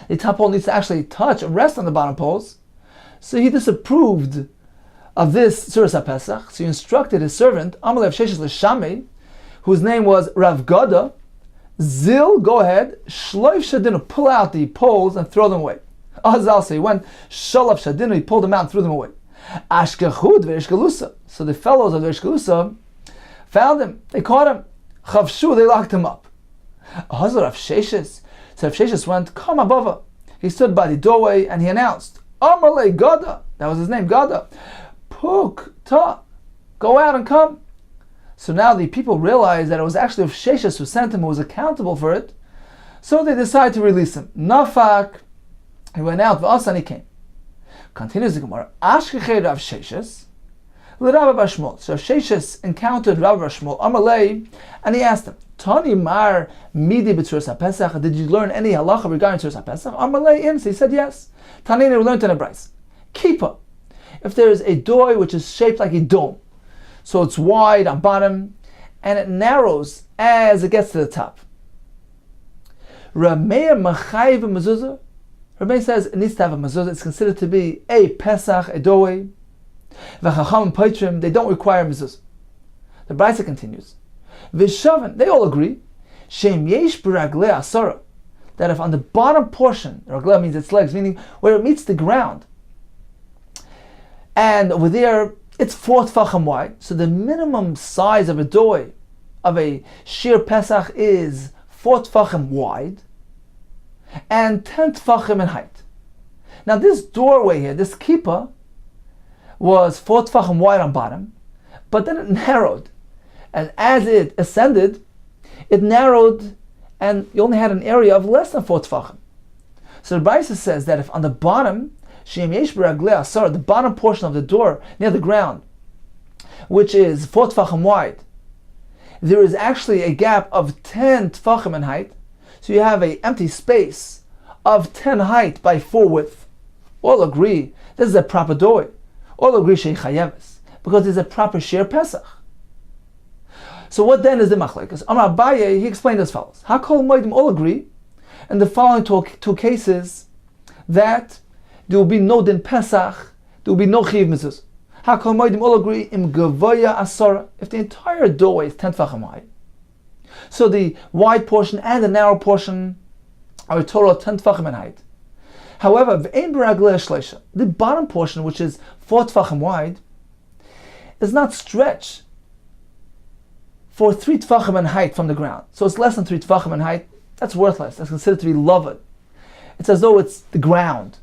S2: the top pole needs to actually touch and rest on the bottom poles, so he disapproved of this Tzuras HaPesach. So he instructed his servant, Amalei Rav Sheshes L'Shamei, whose name was Rav Gada, Zil, go ahead, Shloif Shadinu, pull out the poles and throw them away. Azal, so he went, Shalav Shadinu, he pulled them out and threw them away. Ashkechud V'Reish Galusa. So the fellows of Reish Galusa found him, they caught him. Chavshu, they locked him up. Hazar Rav Sheshes. So Rav Sheshes went, come above. He stood by the doorway and he announced, Amalei Gada, that was his name, Gada. Puk ta, go out and come. So now the people realized that it was actually Rav Sheshes who sent him, who was accountable for it. So they decided to release him. Nafak, He went out, v'asa, and he came. Continues the Gemara. Ashkechei Rav Sheshes, l'Rav Bar Shmuel. So Sheshes encountered Rav Bar Shmuel, Amalei, and he asked him, Tani Mar Midi b'Tzuras HaPesach, did you learn any halacha regarding Tzuras HaPesach? Amalei, in. So he said yes. Tanina, we learned in a brayz. Kippah. If there is a doy which is shaped like a dome, so it's wide on bottom, and it narrows as it gets to the top. Rameir Machayiv Mezuzah. Rameir says it needs to have a mezuzah. It's considered to be a Pesach, a doy. V'chacham Paitrim, they don't require mezuzah. The Brisa continues. V'shavan, they all agree. Shem yesh b'raglei asara, that if on the bottom portion, raglei means its legs, meaning where it meets the ground, and over there it's 4 tfachim wide, so the minimum size of a doy of a Shiur Pesach is 4 tfachim wide and 10 tfachim in height. Now this doorway here, this kippah, was 4 tfachim wide on bottom, but then it narrowed. And as it ascended, it narrowed and you only had an area of less than 4 tfachim. So the Brisa says that if on the bottom, the bottom portion of the door near the ground, which is 4 tfachim wide, there is actually a gap of 10 tfachim in height, so you have an empty space of 10 height by 4 width. All agree this is a proper doy. All agree shei chayeves, because it's a proper Shiur Pesach. So what then is the machlekes? Amar Abaye, he explained as follows. Hakol moedim, all agree in the following two cases that there will be no din Pesach, there will be no chiv mezuzah. Hakol moedim, all agree im gavoya asara, if the entire doorway is 10 tfachim wide. So the wide portion and the narrow portion are a total of 10 tfachim in height. However, v'ein b'raglei shleisha, the bottom portion, which is 4 tfachim wide, is not stretched for 3 tfachim in height from the ground. So it's less than 3 tfachim in height. That's worthless. That's considered to be loved. It's as though it's the ground.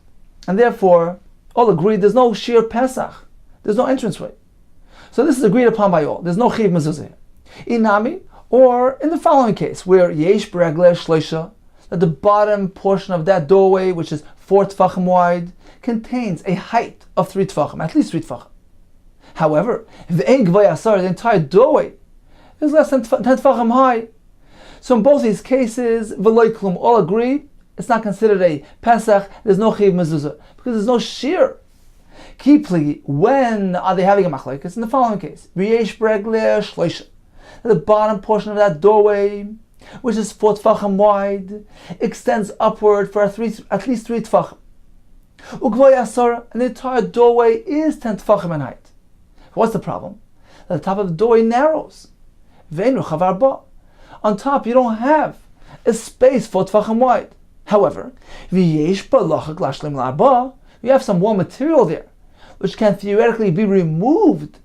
S2: And therefore, all agree there's no Shiur Pesach. There's no entranceway. So this is agreed upon by all. There's no chiv mezuzah. Inami, or in the following case, where yesh b'raglei shleisha, that the bottom portion of that doorway, which is 4 tfachim wide, contains a height of 3 tfachim, at least 3 tfachim. However, if the entire doorway is less than 10 tfachim high, so in both these cases, v'lo klum, all agree, it's not considered a Pesach, there's no chiv mezuzah, because there's no shear. Kipli, when are they having a machlekes? In the following case, v'yesh b'raglei shleisha, the bottom portion of that doorway, which is 4 tfachim wide, extends upward for at least 3 tfachim. Ugvoy asara, and the entire doorway is 10 tfachim in height. What's the problem? The top of the doorway narrows. Ve'enu chavar ba. On top, you don't have a space 4 tfachim wide. However, v'yesh b'lachak lashlim la'ba, you have some warm material there, which can theoretically be removed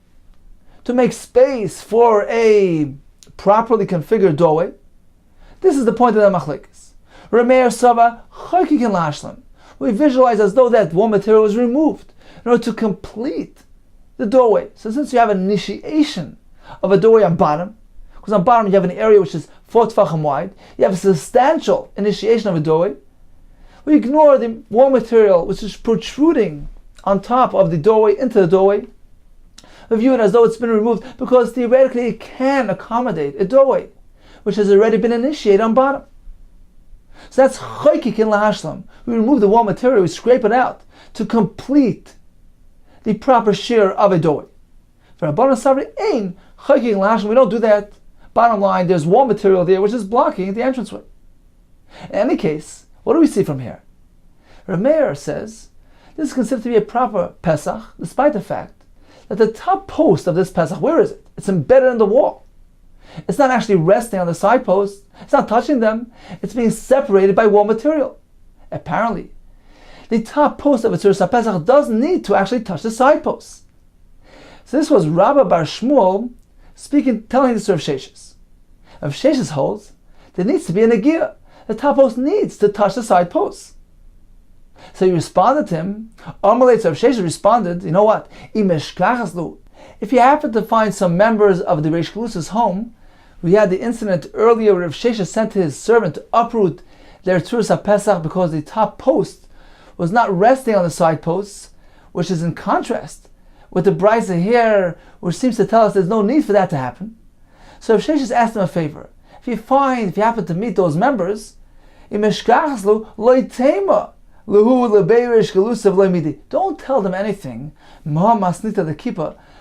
S2: to make space for a properly configured doorway. This is the point of the machlekes. Rameir Sava Chaykikin Lashlam. We visualize as though that warm material was removed in order to complete the doorway. So since you have an initiation of a doorway on bottom, because on bottom you have an area which is 4 tfachim wide, you have a substantial initiation of a doorway, we ignore the warm material which is protruding on top of the doorway into the doorway. We view it as though it's been removed because theoretically it can accommodate a doorway which has already been initiated on bottom. So that's chaykikin lahashlam. We remove the warm material, we scrape it out to complete the proper shear of a doorway. For Rabbanan Savri, ain chaykikin lahashlam, we don't do that. Bottom line, there's warm material there which is blocking the entranceway. In any case, what do we see from here? Rameir says this is considered to be a proper Pesach, despite the fact that the top post of this Pesach, where is it? It's embedded in the wall. It's not actually resting on the side posts. It's not touching them. It's being separated by warm material. Apparently, the top post of a Tzuras HaPesach does need to actually touch the side posts. So this was Rabbi Bar Shmuel speaking, telling this to Rav Sheshes. Rav Sheshes holds there needs to be a negia. The top post needs to touch the side posts. So he responded to him. Amalei, Rav Sheshes responded, you know what? If you happen to find some members of the Reish Galus's home, we had the incident earlier where Rav Sheshes sent his servant to uproot their Tzuras HaPesach because the top post was not resting on the side posts, which is in contrast with the brisa here, which seems to tell us there's no need for that to happen. So if Sheshes asked him a favor, if you happen to meet those members, don't tell them anything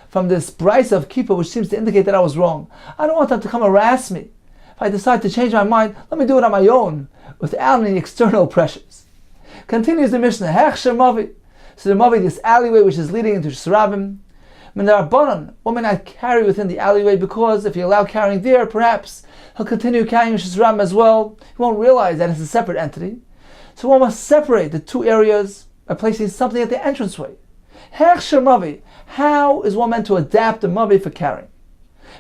S2: from this brisa of kippah, which seems to indicate that I was wrong. I don't want them to come harass me. If I decide to change my mind, let me do it on my own, without any external pressures. Continues the Mishnah, Hechsher Mavi. So the Mavi, this alleyway which is leading into Shesarabim, one may not carry within the alleyway, because if you allow carrying there, perhaps he'll continue carrying Shesarabim as well. He won't realize that it's a separate entity. So one must separate the two areas by placing something at the entranceway. Hechsher Mavi. How is one meant to adapt the Mavi for carrying?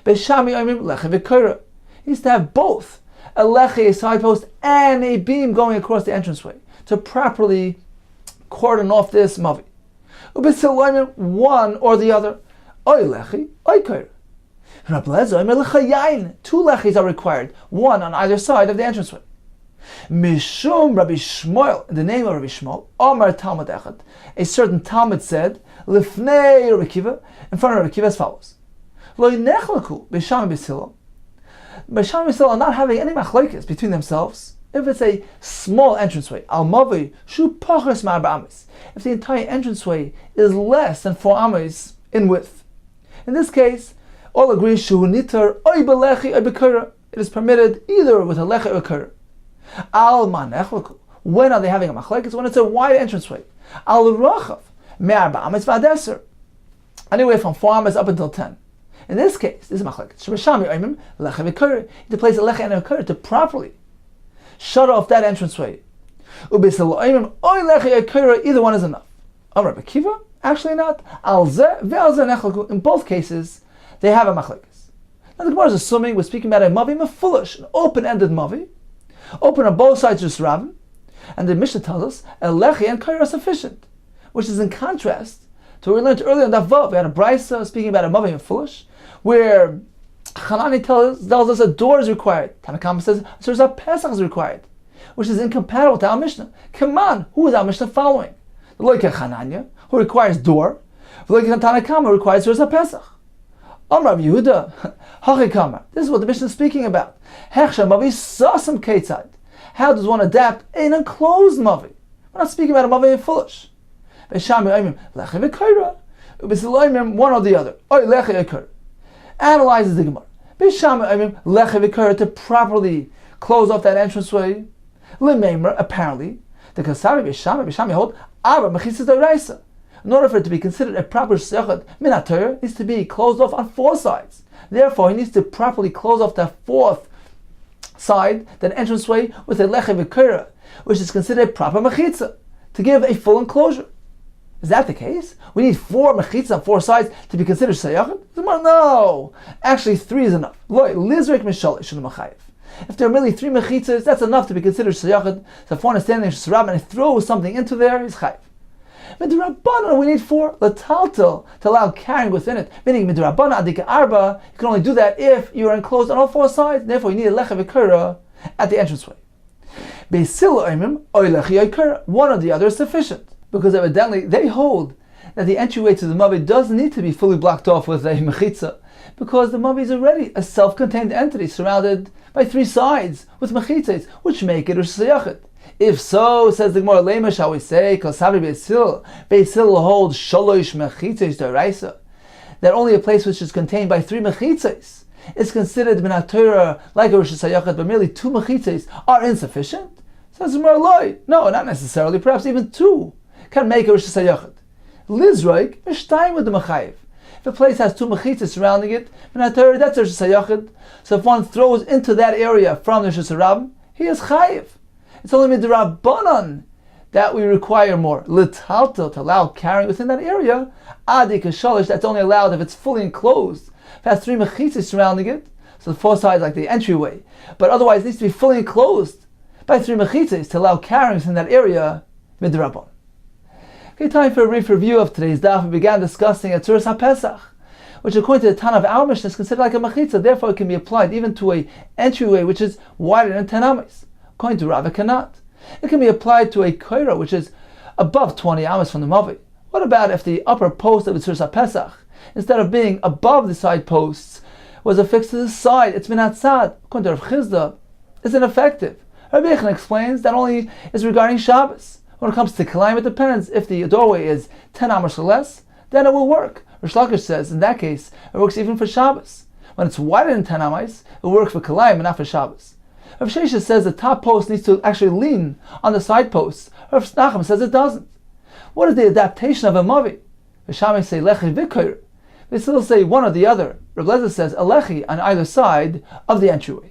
S2: Beishami Oimrim Leche v'Koira. He needs to have both a leche, a side post, and a beam going across the entranceway to properly cordon off this mavi. One or the other. Oy lechi, oy koir. Two leches are required, one on either side of the entranceway. Mishum Rabbi Shmuel, in the name of Rabbi Shmuel, Omar Talmud Echad, a certain Talmud said, Lifnei Rabbi Kiva, in front of Rabbi Kiva as follows. Lo nechlaku b'sham b'silo. B'sham b'silo are not having any machlokes between themselves. If it's a small entranceway, al mavi shu pachas ma'arba amis. If the entire entranceway is less than 4 amis in width. In this case, all agree shu nitar oy belechi oy b'koira. It is permitted either with a lechi or a koira. Al manechlaku. When are they having a machlokes? When it's a wide entranceway. Al rachav me'arba amis v'adeser. Anyway, from 4 amis up until 10. In this case, this is machlokes. Shemeshami oimim lechi v'koira. You place a lechi and a koira to properly shut off that entranceway. Either one is enough. Rabbi Kiva, actually not. In both cases, they have a machlekes. Now the Gemara is assuming we're speaking about a mavi mefulish, an open-ended mavi, open on both sides of Shesarabim, and the Mishnah tells us a lechi and kaira are sufficient, which is in contrast to what we learned earlier in Daf Vav. We had a brisa speaking about a mavi mefulish, where Hanani tells us a door is required. Tanakama says a Pesach is required, which is incompatible to our Mishnah. Come on, who is our Mishnah following? The Loika Hananya, who requires door. The Loika Tanakama requires a Pesach. Amar Yehuda, Hachikama. This is what the Mishnah is speaking about. Hechsha Mavi Sasam Ketzad. How does one adapt an enclosed Mavi? We're not speaking about a Mavi foolish. Beishami Oimim Lechi v'Koira. Ubisiloimim one or the other. Oy Lechi v'Koira. Analyzes the Gemara. To properly close off that entranceway. Apparently, the Kasari Bishami hold in order for it to be considered a proper sechad minator, it needs to be closed off on 4 sides. Therefore, he needs to properly close off the 4th side, that entranceway, with a leche v'kira, which is considered a proper mechitza, to give a full enclosure. Is that the case? We need 4 mechitzas on 4 sides to be considered sayachid? No! Actually, 3 is enough. If there are merely 3 mechitzas, that's enough to be considered sayachid. So if one is standing in Shesarabim and throws something into there, he's chayiv. Midrabanan, we need 4 lataltel to allow carrying within it. Meaning midrabanan adika arba, you can only do that if you are enclosed on all 4 sides. Therefore, you need a lecha v'kira at the entranceway. One or the other is sufficient, because evidently they hold that the entryway to the mavi doesn't need to be fully blocked off with a mechitza, because the mavi is already a self-contained entity surrounded by 3 sides with mechitzas, which make it a shayachid. If so, says the Gemara, lema shall we say, Kosavi Beisil holds shalosh mechitzas deraisa, that only a place which is contained by 3 mechitzas is considered minatora like a Rosh Hashanah, but merely 2 mechitzas are insufficient? Says the Gemara, no, not necessarily. Perhaps even 2 can make a Rosh Hashanah. Lizroik, mishtayim with the mechayiv. If a place has 2 mechitzas surrounding it, minatora, that's a Rosh Hashanah. So if one throws into that area from the Shesarabim, he is chayiv. It's only midrabanan that we require more. Litaltel, to allow carrying within that area. Adi kashalish, that's only allowed if it's fully enclosed. If it has 3 mechitzas surrounding it, so the 4 sides like the entryway, but otherwise it needs to be fully enclosed by 3 mechitzas to allow carrying within that area, midrabanan. Okay, time for a brief review of today's daf. We began discussing a Tzuras HaPesach, which according to the Tan of our Mishnah is considered like a mechitza, therefore it can be applied even to a entryway which is wider than 10 amis. According to Rav, it cannot. It can be applied to a koira, which is above 20 amas from the Mavi? What about if the upper post of the Tzuras HaPesach, instead of being above the side posts, was affixed to the side? It's minatzad. According to Rav Chizda, it's ineffective. Rabbi Yechon explains that only is regarding Shabbos. When it comes to Kilayim, it depends. If the doorway is 10 amos or less, then it will work. Rish Lakish says, in that case, it works even for Shabbos. When it's wider than 10 amos, it will work for Kilayim and not for Shabbos. Rav Shesha says the top post needs to actually lean on the side posts. Rav Nachum says it doesn't. What is the adaptation of a Mavi? The Shammai say Lechi V'Koyer. They still say one or the other. Rav Lezer says a Lechi on either side of the entryway.